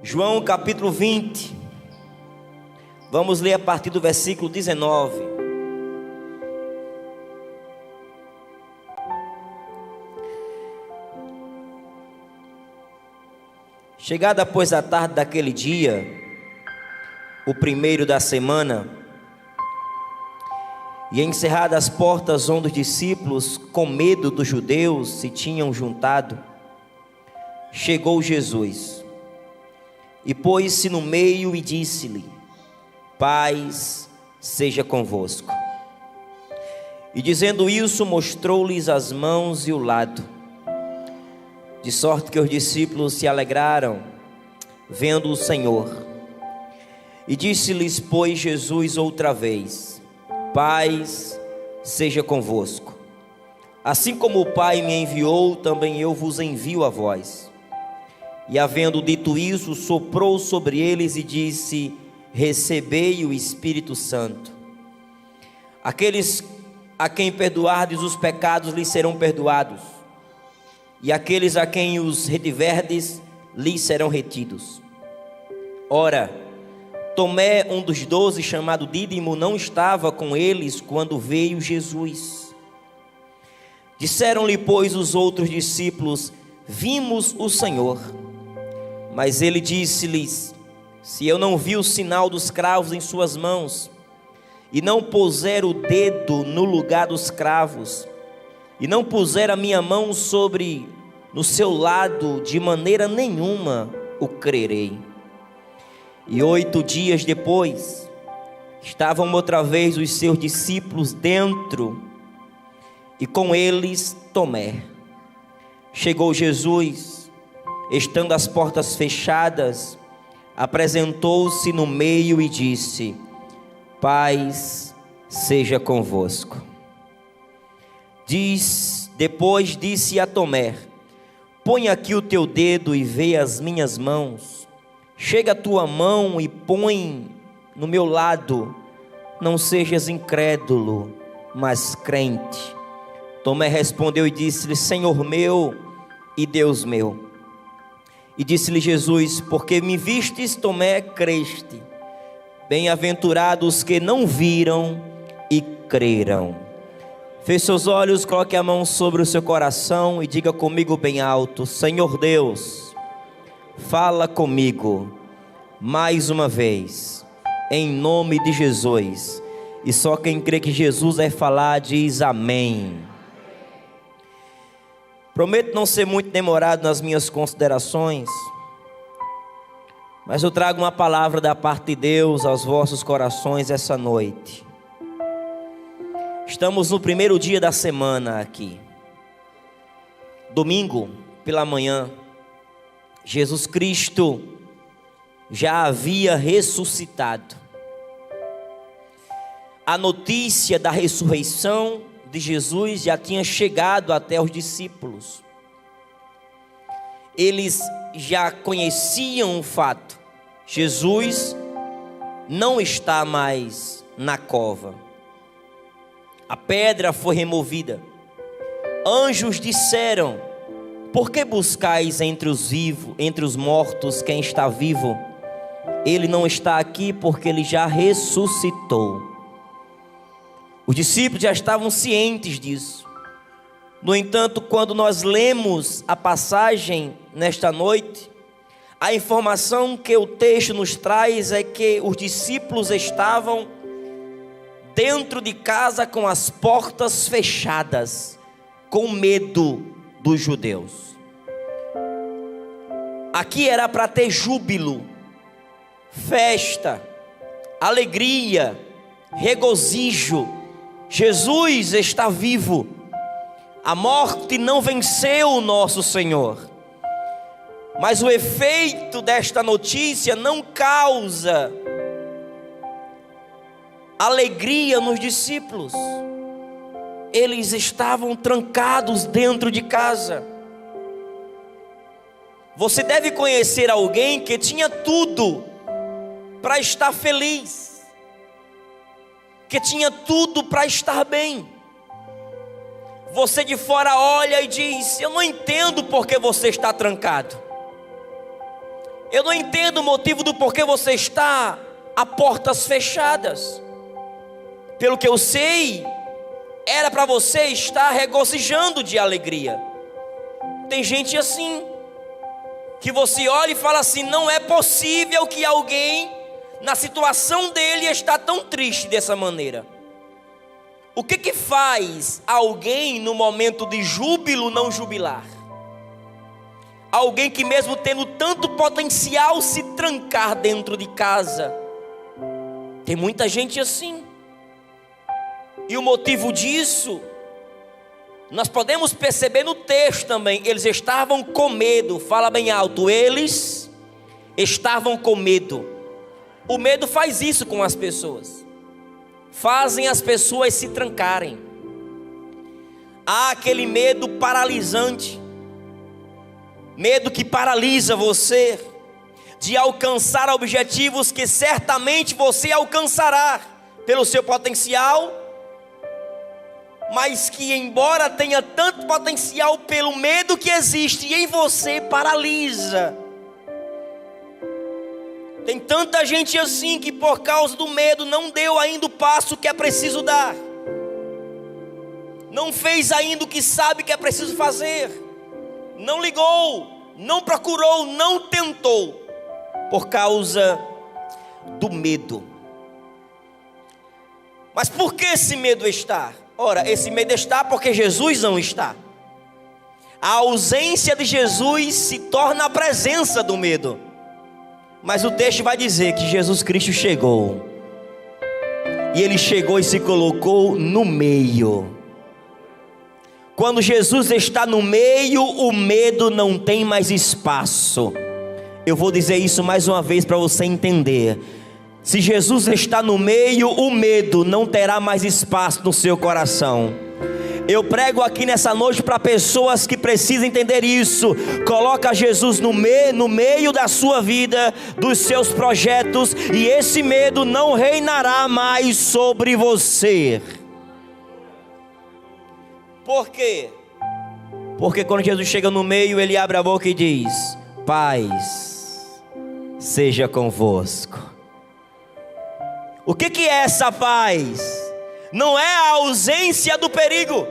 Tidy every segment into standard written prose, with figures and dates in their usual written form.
João capítulo 20, vamos ler a partir do versículo 19. Chegada, pois, a tarde daquele dia, o primeiro da semana, e encerradas as portas onde os discípulos, com medo dos judeus, se tinham juntado, chegou Jesus e pôs-se no meio e disse-lhe: paz seja convosco. E dizendo isso, mostrou-lhes as mãos e o lado. De sorte que os discípulos se alegraram, vendo o Senhor. E disse-lhes, pois, Jesus outra vez: paz seja convosco. Assim como o Pai me enviou, também eu vos envio a vós. E havendo dito isso, soprou sobre eles e disse: recebei o Espírito Santo. Aqueles a quem perdoardes os pecados lhes serão perdoados, e aqueles a quem os retiverdes lhes serão retidos. Ora, Tomé, um dos 12, chamado Dídimo, não estava com eles quando veio Jesus. Disseram-lhe, pois, os outros discípulos: vimos o Senhor. Mas ele disse-lhes: se eu não vi o sinal dos cravos em suas mãos, e não puser o dedo no lugar dos cravos, e não puser a minha mão no seu lado, de maneira nenhuma o crerei. E 8 dias depois, estavam outra vez os seus discípulos dentro, e com eles Tomé. Chegou Jesus, estando as portas fechadas, apresentou-se no meio e disse: paz seja convosco. Depois disse a Tomé: põe aqui o teu dedo e vê as minhas mãos. Chega a tua mão e põe no meu lado. Não sejas incrédulo, mas crente. Tomé respondeu e disse-lhe: Senhor meu e Deus meu. E disse-lhe Jesus: porque me vistes, Tomé, creste. Bem-aventurados que não viram e creram. Feche seus olhos, coloque a mão sobre o seu coração e diga comigo bem alto: Senhor Deus, fala comigo mais uma vez, em nome de Jesus. E só quem crê que Jesus é falar diz amém. Prometo não ser muito demorado nas minhas considerações, mas eu trago uma palavra da parte de Deus aos vossos corações essa noite. Estamos no primeiro dia da semana aqui. Domingo pela manhã, Jesus Cristo já havia ressuscitado. A notícia da ressurreição de Jesus já tinha chegado até os discípulos. Eles já conheciam o fato: Jesus não está mais na cova. A pedra foi removida. Anjos disseram: por que buscais entre os mortos quem está vivo? Ele não está aqui, porque ele já ressuscitou. Os discípulos já estavam cientes disso. No entanto, quando nós lemos a passagem nesta noite, a informação que o texto nos traz é que os discípulos estavam dentro de casa com as portas fechadas, com medo dos judeus. Aqui era para ter júbilo, festa, alegria, regozijo. Jesus está vivo. A morte não venceu o nosso Senhor. Mas o efeito desta notícia não causa alegria nos discípulos. Eles estavam trancados dentro de casa. Você deve conhecer alguém que tinha tudo para estar feliz, que tinha tudo para estar bem. Você de fora olha e diz: eu não entendo porque você está trancado. Eu não entendo o motivo do porquê você está a portas fechadas. Pelo que eu sei, era para você estar regozijando de alegria. Tem gente assim, que você olha e fala assim: não é possível que alguém, na situação dele, está tão triste dessa maneira. O que faz alguém no momento de júbilo não jubilar? Alguém que mesmo tendo tanto potencial se trancar dentro de casa. Tem muita gente assim. E o motivo disso, nós podemos perceber no texto também. Eles estavam com medo. Fala bem alto. Eles estavam com medo. O medo faz isso com as pessoas. Fazem as pessoas se trancarem. Há aquele medo paralisante. Medo que paralisa você de alcançar objetivos que certamente você alcançará pelo seu potencial, mas que, embora tenha tanto potencial, pelo medo que existe em você, paralisa. Tem tanta gente assim que por causa do medo não deu ainda o passo que é preciso dar. Não fez ainda o que sabe que é preciso fazer. Não ligou, não procurou, não tentou. Por causa do medo. Mas por que esse medo está? Ora, esse medo está porque Jesus não está. A ausência de Jesus se torna a presença do medo. Mas o texto vai dizer que Jesus Cristo chegou. E Ele chegou e se colocou no meio. Quando Jesus está no meio, o medo não tem mais espaço. Eu vou dizer isso mais uma vez para você entender. Se Jesus está no meio, o medo não terá mais espaço no seu coração. Eu prego aqui nessa noite para pessoas que precisam entender isso. Coloca Jesus no meio da sua vida, dos seus projetos, e esse medo não reinará mais sobre você. Por quê? Porque quando Jesus chega no meio, Ele abre a boca e diz: paz seja convosco. O que é essa paz? Não é a ausência do perigo,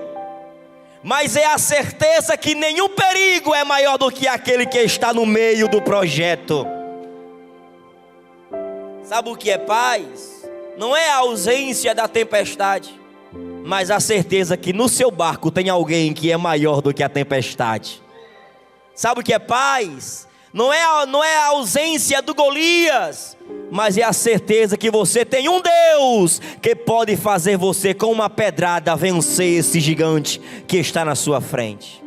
mas é a certeza que nenhum perigo é maior do que aquele que está no meio do projeto. Sabe o que é paz? Não é a ausência da tempestade, mas a certeza que no seu barco tem alguém que é maior do que a tempestade. Sabe o que é paz? Não é a ausência do Golias, mas é a certeza que você tem um Deus que pode fazer você com uma pedrada vencer esse gigante que está na sua frente.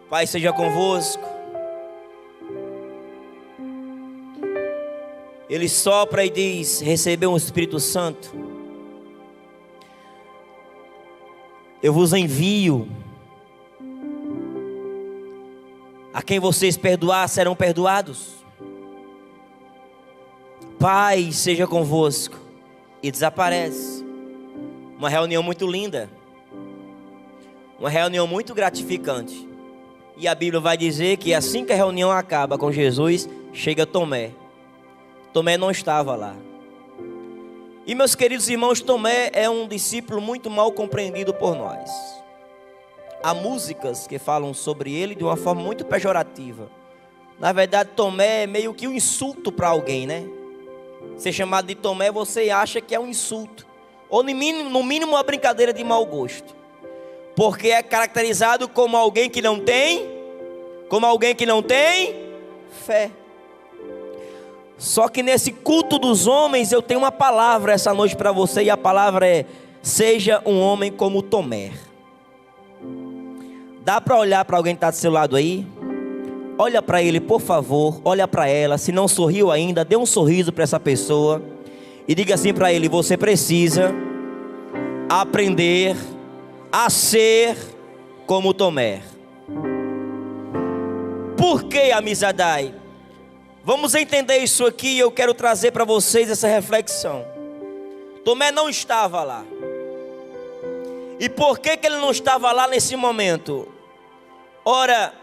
Pai seja convosco. Ele sopra e diz: recebeu o Espírito Santo. Eu vos envio. A quem vocês perdoar serão perdoados. Pai seja convosco. E desaparece. Uma reunião muito linda. Uma reunião muito gratificante. E a Bíblia vai dizer que assim que a reunião acaba com Jesus, chega Tomé. Tomé não estava lá. E meus queridos irmãos, Tomé é um discípulo muito mal compreendido por nós. Há músicas que falam sobre ele de uma forma muito pejorativa. Na verdade, Tomé é meio que um insulto para alguém, né? Ser chamado de Tomé, você acha que é um insulto, ou no mínimo uma brincadeira de mau gosto, porque é caracterizado como alguém que não tem fé. Só que nesse culto dos homens eu tenho uma palavra essa noite para você, e a palavra é: seja um homem como Tomé. Dá para olhar para alguém que está do seu lado aí? Olha para ele, por favor. Olha para ela. Se não sorriu ainda, dê um sorriso para essa pessoa e diga assim para ele: você precisa aprender a ser como Tomé. Por que, Amizadai? Vamos entender isso aqui. Eu quero trazer para vocês essa reflexão. Tomé não estava lá. E por que ele não estava lá nesse momento? Ora,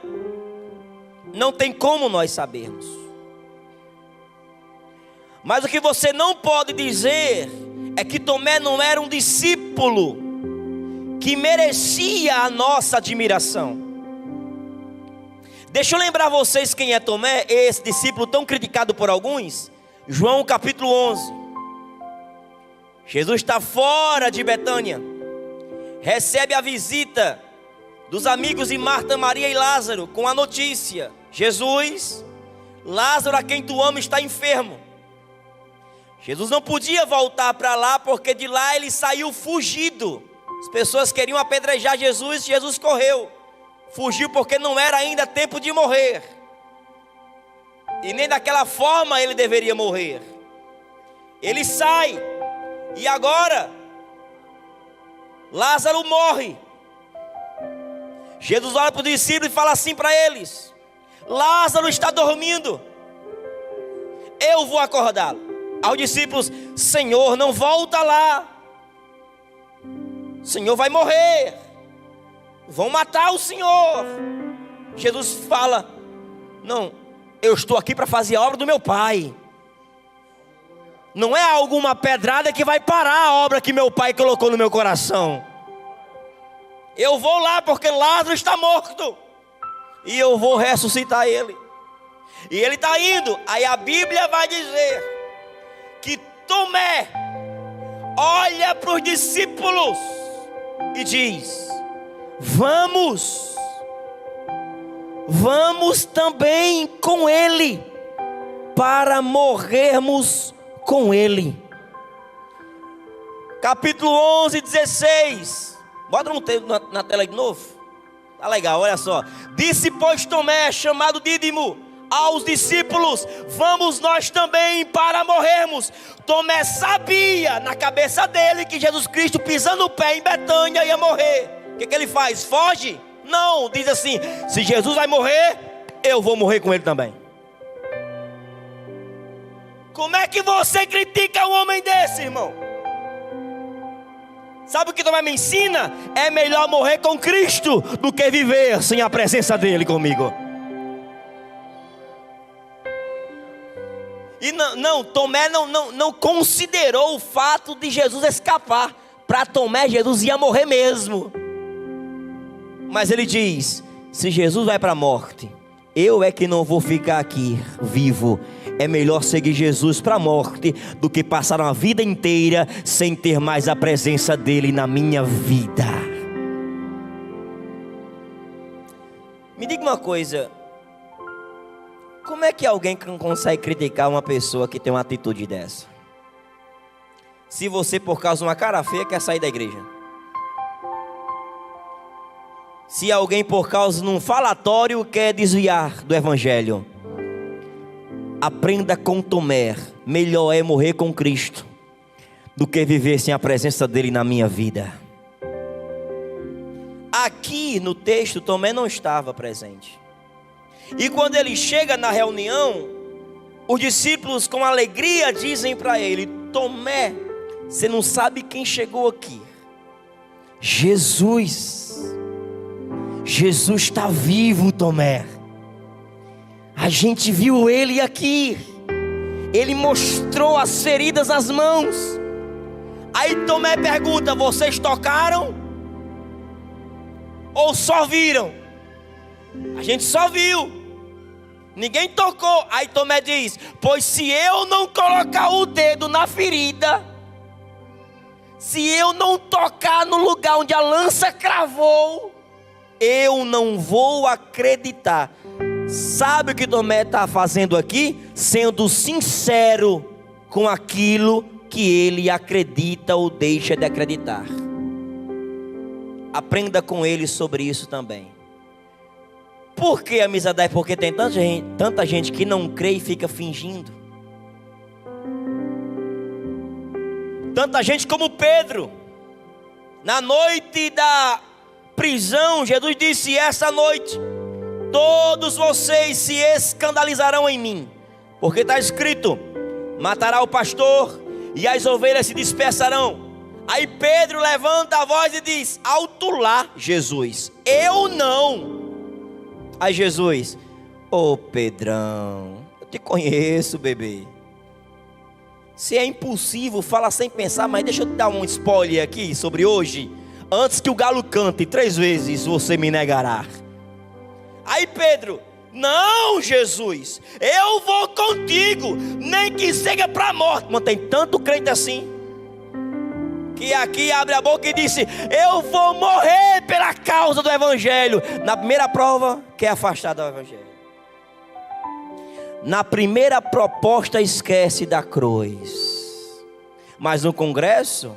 Não tem como nós sabermos. Mas o que você não pode dizer é que Tomé não era um discípulo que merecia a nossa admiração. Deixa eu lembrar vocês quem é Tomé, esse discípulo tão criticado por alguns. João capítulo 11. Jesus está fora de Betânia, recebe a visita dos amigos de Marta, Maria e Lázaro com a notícia: Jesus, Lázaro, a quem tu amas, está enfermo. Jesus não podia voltar para lá, porque de lá ele saiu fugido. As pessoas queriam apedrejar Jesus, Jesus correu. Fugiu porque não era ainda tempo de morrer. E nem daquela forma ele deveria morrer. Ele sai. E agora, Lázaro morre. Jesus olha para os discípulos e fala assim para eles: Lázaro está dormindo, eu vou acordá-lo. Aos discípulos: Senhor, não volta lá, o Senhor vai morrer, vão matar o Senhor. Jesus fala: não, eu estou aqui para fazer a obra do meu Pai. Não é alguma pedrada que vai parar a obra que meu Pai colocou no meu coração. Eu vou lá porque Lázaro está morto, e eu vou ressuscitar ele. E ele está indo. Aí a Bíblia vai dizer que Tomé olha para os discípulos e diz: vamos também com ele, para morrermos com ele. Capítulo 11, 16. Bota na tela de novo. Tá legal, olha só. Disse, pois, Tomé, chamado Dídimo, aos discípulos: vamos nós também para morrermos. Tomé sabia na cabeça dele que Jesus Cristo, pisando o pé em Betânia, ia morrer. O que ele faz? Foge? Não, diz assim: se Jesus vai morrer, eu vou morrer com ele também. Como é que você critica um homem desse, irmão? Sabe o que Tomé me ensina? É melhor morrer com Cristo do que viver sem a presença dele comigo. E Tomé não considerou o fato de Jesus escapar. Para Tomé, Jesus ia morrer mesmo. Mas ele diz: se Jesus vai para a morte, eu é que não vou ficar aqui vivo. É melhor seguir Jesus para a morte do que passar uma vida inteira sem ter mais a presença dele na minha vida. Me diga uma coisa: como é que alguém consegue criticar uma pessoa que tem uma atitude dessa? Se você, por causa de uma cara feia, quer sair da igreja. Se alguém, por causa de um falatório, quer desviar do evangelho. Aprenda com Tomé: melhor é morrer com Cristo do que viver sem a presença dele na minha vida. Aqui no texto, Tomé não estava presente. E quando ele chega na reunião, os discípulos com alegria dizem para ele: Tomé, você não sabe quem chegou aqui? Jesus está vivo, Tomé. A gente viu ele aqui. Ele mostrou as feridas nas mãos. Aí Tomé pergunta: vocês tocaram? Ou só viram? A gente só viu, ninguém tocou. Aí Tomé diz: pois se eu não colocar o dedo na ferida, se eu não tocar no lugar onde a lança cravou, eu não vou acreditar. Sabe o que Tomé está fazendo aqui? Sendo sincero com aquilo que ele acredita ou deixa de acreditar. Aprenda com ele sobre isso também. Por que, amizade? Porque tem tanta gente que não crê e fica fingindo. Tanta gente como Pedro. Na noite da prisão, Jesus disse: essa noite todos vocês se escandalizarão em mim, porque está escrito: matará o pastor e as ovelhas se dispersarão. Aí Pedro levanta a voz e diz: alto lá, Jesus, eu não. Aí Jesus: Ô Pedrão, eu te conheço, bebê. Se é impulsivo, fala sem pensar, mas deixa eu te dar um spoiler aqui sobre hoje. Antes que o galo cante 3 vezes, você me negará. Aí Pedro: não, Jesus, eu vou contigo, nem que seja para a morte. Mas tem tanto crente assim, que aqui abre a boca e disse: eu vou morrer pela causa do Evangelho. Na primeira prova, quer afastar do Evangelho. Na primeira proposta, esquece da cruz. Mas no congresso,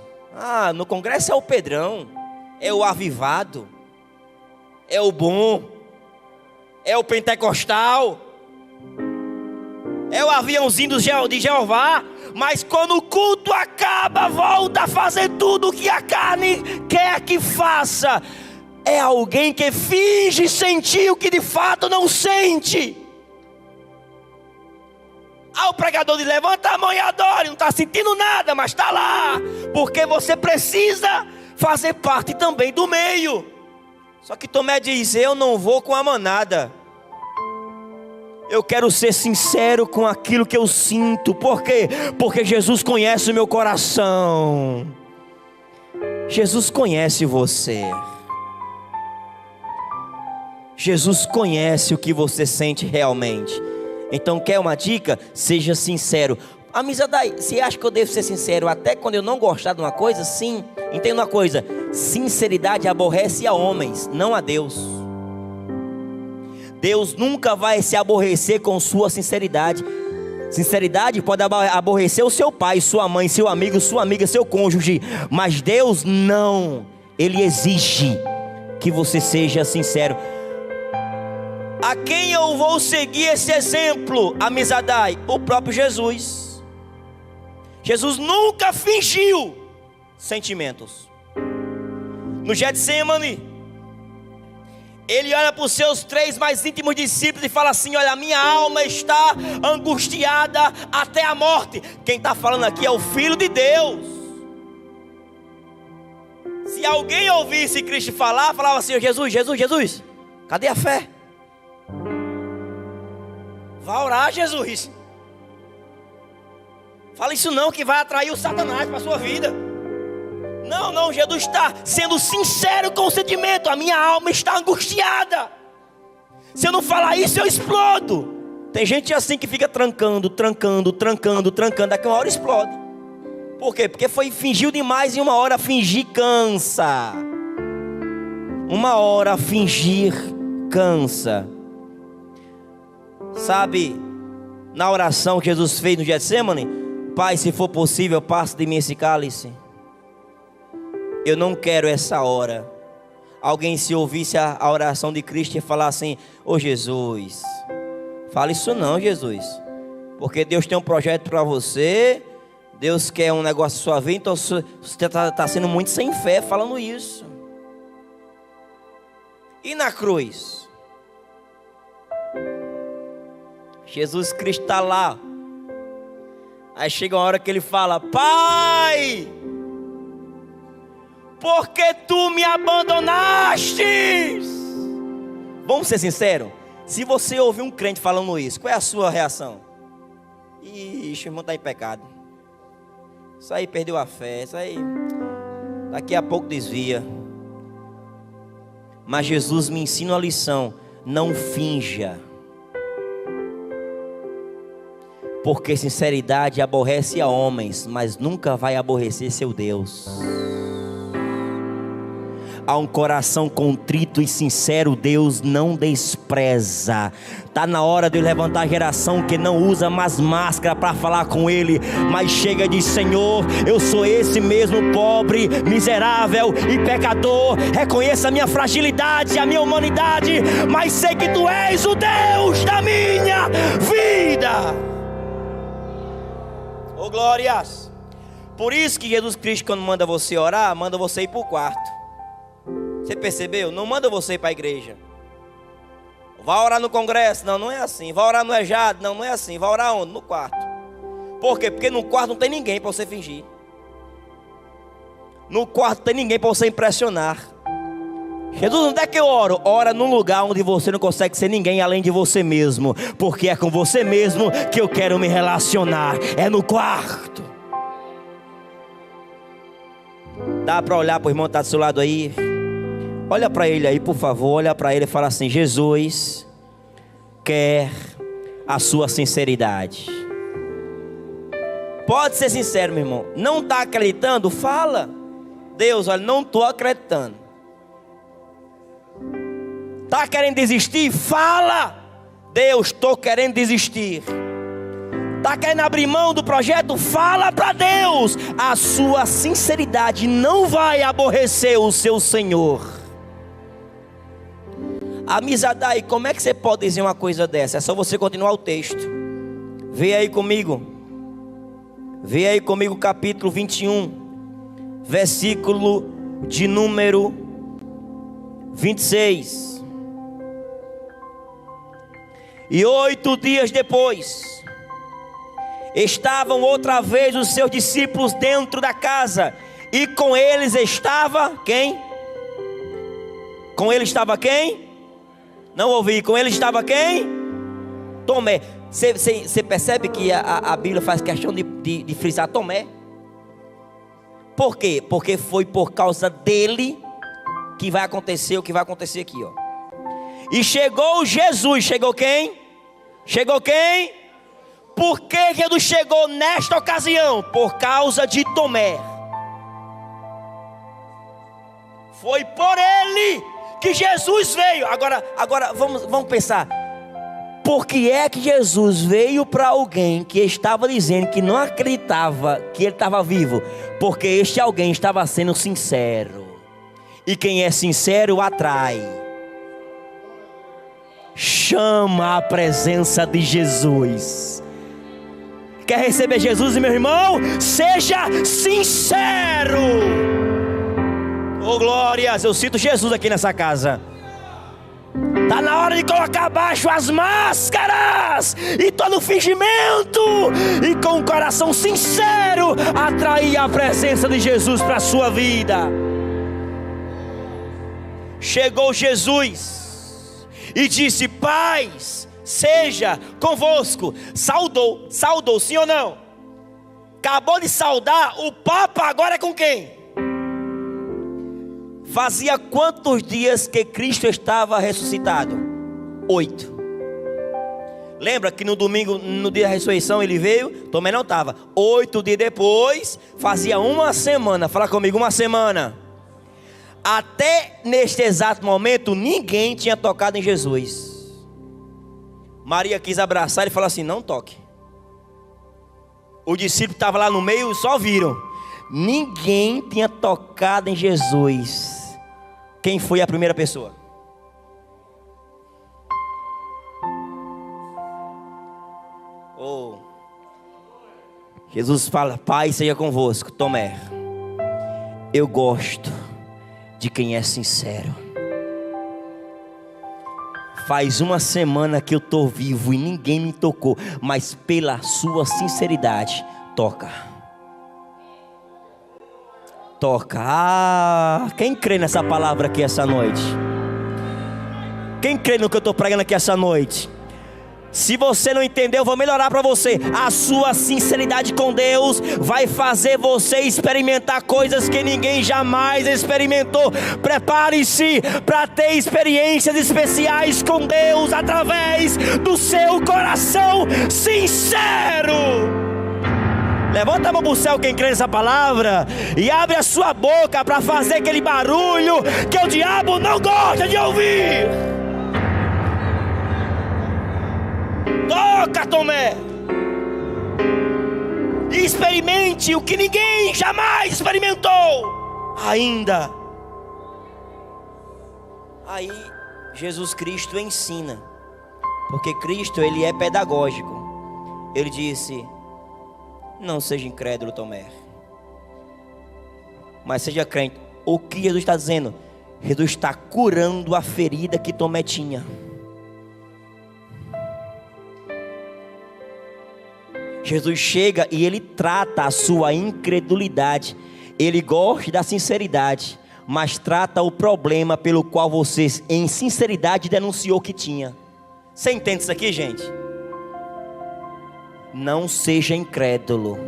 no congresso é o Pedrão, é o avivado, é o bom, é o pentecostal, é o aviãozinho de Jeová. Mas quando o culto acaba, volta a fazer tudo o que a carne quer que faça. É alguém que finge sentir o que de fato não sente. O pregador diz: levanta a mão e adore. Não está sentindo nada, mas está lá, porque você precisa fazer parte também do meio. Só que Tomé diz: eu não vou com a manada, eu quero ser sincero com aquilo que eu sinto. Por quê? Porque Jesus conhece o meu coração. Jesus conhece você. Jesus conhece o que você sente realmente. Então, quer uma dica? Seja sincero. Amizade, você acha que eu devo ser sincero até quando eu não gostar de uma coisa? Sim. Entenda uma coisa: sinceridade aborrece a homens, não a Deus. Deus nunca vai se aborrecer com sua sinceridade. Sinceridade pode aborrecer o seu pai, sua mãe, seu amigo, sua amiga, seu cônjuge, mas Deus não. Ele exige que você seja sincero. A quem eu vou seguir esse exemplo, amizadai? O próprio Jesus. Jesus nunca fingiu sentimentos. No Getsemane, ele olha para os seus 3 mais íntimos discípulos e fala assim: olha, a minha alma está angustiada até a morte. Quem está falando aqui é o Filho de Deus. Se alguém ouvisse Cristo falar, falava assim: Jesus, cadê a fé? Vai orar, Jesus. Fala isso não, que vai atrair o Satanás para a sua vida. Não, Jesus está sendo sincero com o sentimento. A minha alma está angustiada. Se eu não falar isso, eu explodo. Tem gente assim que fica trancando. Daqui uma hora explode. Por quê? Porque fingiu demais e uma hora fingir cansa. Uma hora fingir cansa. Sabe, na oração que Jesus fez no Getsemane: Pai, se for possível, passa de mim esse cálice. Eu não quero essa hora. Alguém se ouvisse a oração de Cristo e falar assim: ô Jesus, fala isso não, Jesus, porque Deus tem um projeto para você, Deus quer um negócio na sua vida, então você está sendo muito sem fé falando isso. E na cruz, Jesus Cristo está lá. Aí chega uma hora que ele fala: Pai, por que tu me abandonaste? Vamos ser sinceros. Se você ouvir um crente falando isso, qual é a sua reação? Ixi, o irmão está em pecado. Isso aí perdeu a fé. Isso aí daqui a pouco desvia. Mas Jesus me ensina uma lição: não finja. Porque sinceridade aborrece a homens, mas nunca vai aborrecer seu Deus. A um coração contrito e sincero, Deus não despreza. Está na hora de levantar a geração que não usa mais máscara para falar com Ele, mas chega e diz: Senhor, eu sou esse mesmo pobre, miserável e pecador. Reconheça a minha fragilidade, a minha humanidade, mas sei que Tu és o Deus da minha vida. Oh glórias! Por isso que Jesus Cristo, quando manda você orar, manda você ir para o quarto. Você percebeu? Não manda você ir para a igreja. Vai orar no congresso? Não é assim. Vai orar no EJAD? Não é assim. Vai orar onde? No quarto. Por quê? Porque no quarto não tem ninguém para você fingir. No quarto não tem ninguém para você impressionar. Jesus, onde é que eu oro? Ora num lugar onde você não consegue ser ninguém além de você mesmo, porque é com você mesmo que eu quero me relacionar. É no quarto. Dá para olhar para o irmão que está do seu lado aí? Olha para ele aí, por favor. Olha para ele e fala assim: Jesus quer a sua sinceridade. Pode ser sincero, meu irmão. Não está acreditando? Fala. Deus, olha, não estou acreditando. Está querendo desistir? Fala. Deus, estou querendo desistir. Está querendo abrir mão do projeto? Fala para Deus. A sua sinceridade não vai aborrecer o seu Senhor. Amizadai, como é que você pode dizer uma coisa dessa? É só você continuar o texto. Vê aí comigo. Vê aí comigo capítulo 21, versículo de número 26. E 8 dias depois, estavam outra vez os seus discípulos dentro da casa, e com eles estava quem? Com ele estava quem? Não ouvi. Com ele estava quem? Tomé. Você percebe que a Bíblia faz questão de frisar Tomé? Por quê? Porque foi por causa dele que vai acontecer o que vai acontecer aqui, ó. E chegou Jesus. Chegou quem? Chegou quem? Por que Jesus chegou nesta ocasião? Por causa de Tomé. Foi por ele que Jesus veio. Agora vamos pensar. Por que é que Jesus veio para alguém que estava dizendo que não acreditava que ele estava vivo? Porque este alguém estava sendo sincero. E quem é sincero atrai. Chama a presença de Jesus. Quer receber Jesus, meu irmão? Seja sincero. Oh glórias, eu cito Jesus aqui nessa casa. Está na hora de colocar abaixo as máscaras e todo fingimento, e com o coração sincero atrair a presença de Jesus para a sua vida. Chegou Jesus e disse: paz seja convosco. Saudou, sim ou não? Acabou de saudar. O papo agora é com quem? Fazia quantos dias que Cristo estava ressuscitado? 8. Lembra que no domingo, no dia da ressurreição, ele veio? Tomé não estava. 8 dias depois, fazia uma semana. Fala comigo, uma semana. Até neste exato momento, ninguém tinha tocado em Jesus. Maria quis abraçar e falou assim: não toque. O discípulo estava lá no meio e só viram. Ninguém tinha tocado em Jesus. Quem foi a primeira pessoa? Oh. Jesus fala: Pai seja convosco. Tomé, eu gosto de quem é sincero. Faz uma semana que eu estou vivo e ninguém me tocou, mas pela sua sinceridade, toca. Toca. Quem crê nessa palavra aqui essa noite? Quem crê no que eu estou pregando aqui essa noite? Se você não entendeu, eu vou melhorar para você. A sua sinceridade com Deus vai fazer você experimentar coisas que ninguém jamais experimentou. Prepare-se para ter experiências especiais com Deus através do seu coração sincero. Levanta a mão para o céu quem crê nessa palavra e abre a sua boca para fazer aquele barulho que o diabo não gosta de ouvir. Toca, Tomé, e experimente o que ninguém jamais experimentou ainda. Aí Jesus Cristo ensina, porque Cristo ele é pedagógico. Ele disse: não seja incrédulo, Tomé, mas seja crente. O que Jesus está dizendo? Jesus está curando a ferida que Tomé tinha. Jesus chega e ele trata a sua incredulidade. Ele gosta da sinceridade, mas trata o problema pelo qual você, em sinceridade, denunciou que tinha. Você entende isso aqui, gente? Não seja incrédulo,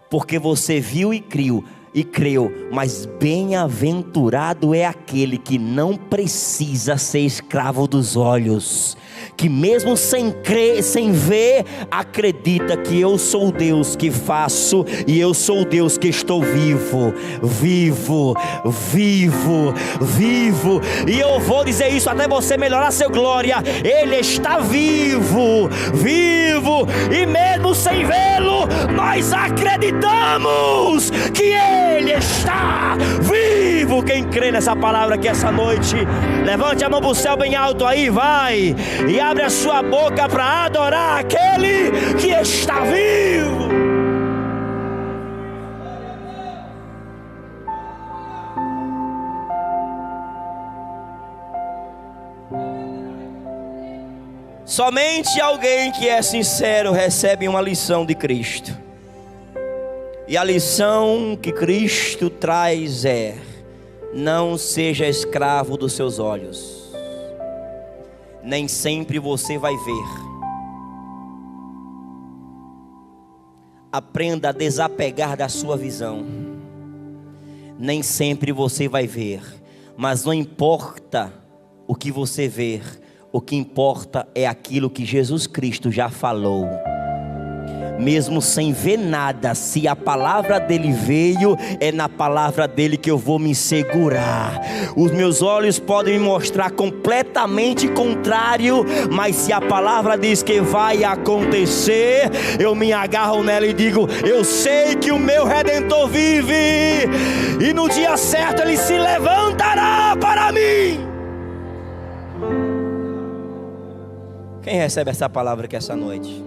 porque você viu e creu, mas bem-aventurado é aquele que não precisa ser escravo dos olhos, que mesmo sem crer, sem ver, acredita que eu sou o Deus que faço, e eu sou o Deus que estou vivo, e eu vou dizer isso até você melhorar seu glória. Ele está vivo, e mesmo sem vê-lo, nós acreditamos que Ele está vivo. Quem crê nessa palavra aqui essa noite, levante a mão para o céu bem alto aí, vai, e abre a sua boca para adorar aquele que está vivo. Somente alguém que é sincero recebe uma lição de Cristo. E a lição que Cristo traz é: não seja escravo dos seus olhos. Nem sempre você vai ver. Aprenda a desapegar da sua visão. Nem sempre você vai ver, mas não importa o que você ver, o que importa é aquilo que Jesus Cristo já falou. Mesmo sem ver nada, se a palavra dele veio, é na palavra dele que eu vou me segurar. Os meus olhos podem me mostrar completamente contrário, mas se a palavra diz que vai acontecer, eu me agarro nela e digo: eu sei que o meu Redentor vive, e no dia certo ele se levantará para mim. Quem recebe essa palavra aqui essa noite?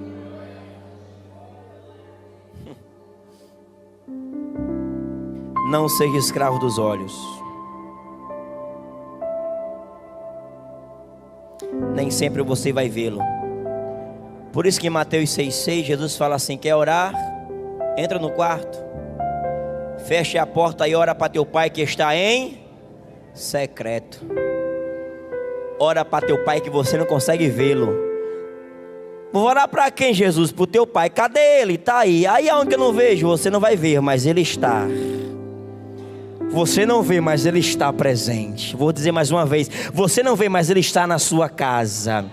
Não seja escravo dos olhos. Nem sempre você vai vê-lo. Por isso que em Mateus 6,6 Jesus fala assim: quer orar? Entra no quarto, feche a porta e ora para teu pai que está em secreto. Ora para teu pai que você não consegue vê-lo. Vou orar para quem, Jesus? Para o teu pai. Cadê ele? Está aí. Aí aonde que eu não vejo? Você não vai ver, mas ele está. Você não vê, mas ele está presente. Vou dizer mais uma vez: você não vê, mas ele está na sua casa.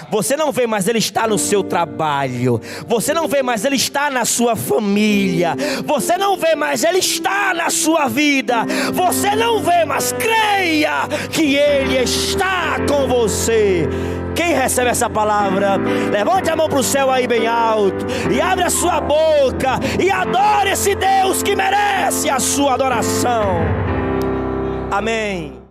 Você não vê, mas ele está no seu trabalho. Você não vê, mas ele está na sua família. Você não vê, mas ele está na sua vida. Você não vê, mas creia que ele está com você. Quem recebe essa palavra, levante a mão para o céu aí bem alto, e abre a sua boca, e adore esse Deus que merece a sua adoração. Amém.